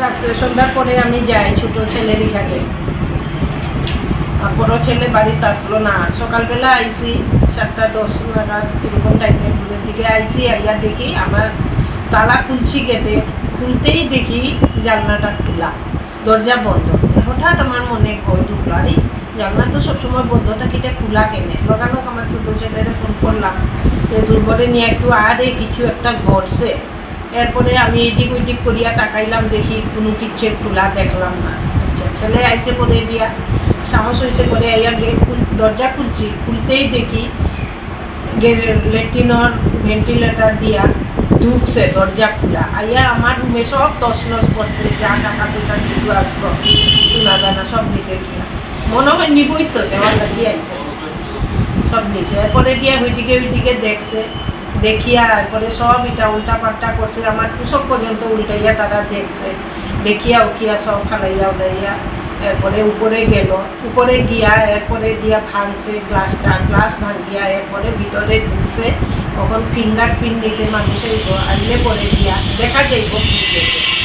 রাত্রে সন্ধ্যার পরে আমি যাই ছোট ছেলের এখানে। বড় ছেলে বাড়িতে আসলো না। সকালবেলা আইসি 7:10 নাগাদ এরকম টাইমের দিকে আইসি। আইয়া দেখি আমার তালা খুলছি গেটে, খুলতেই দেখি জানলাটা খোলা, দরজা বন্ধ। হঠাৎ আমার মনে ভয় ঢুকলো, আরে জানলা তো সবসময় বন্ধ থাকিতে খোলা কেনে। লগালগ আমার ছোটো ছেলেরে ফোন করলাম যে দুর্বলে নিয়ে একটু আরে কিছু একটা ঘটছে। এরপরে আমি এদিক ওইদিক করিয়া তাকাইলাম, দেখি কোনো কিচ্ছে খোলা দেখলাম না। আচ্ছা, ছেলে আইছে পরে দিয়া সাহস হয়েছে পরে আইয়া গেট দরজা খুলছি, খুলতেই দেখি ল্যাট্রিনের ভেন্টিলেটার দিয়া ঢুকছে, দরজা খোলা। আইয়া আমার রুমে সব তছনছ করছে, যা টাকা পয়সা কিছু আসবো শোনা দানা সব দিছে কিনা মনে হয় নিবই তো, দেওয়ার লাগিয়ে আইছে সব নিছে। এরপরে গিয়া ওইদিকে দেখছে, দেখিয়া এরপরে সব এটা উল্টা পাল্টা করছে, আমার কুসব পর্যন্ত উল্টাইয়া তারা দেখছে। দেখিয়া উঠিয়া সব ফালাইয়া উড়াইয়া এরপরে উপরে গিয়া এরপরে দিয়া ভাঙছে গ্লাস ভাঙিয়া এরপরে ভিতরে ঢুকছে। তখন ফিঙ্গার প্রিন্ট নিতে মানুষের আনলে পরে দিয়া দেখা যাইব।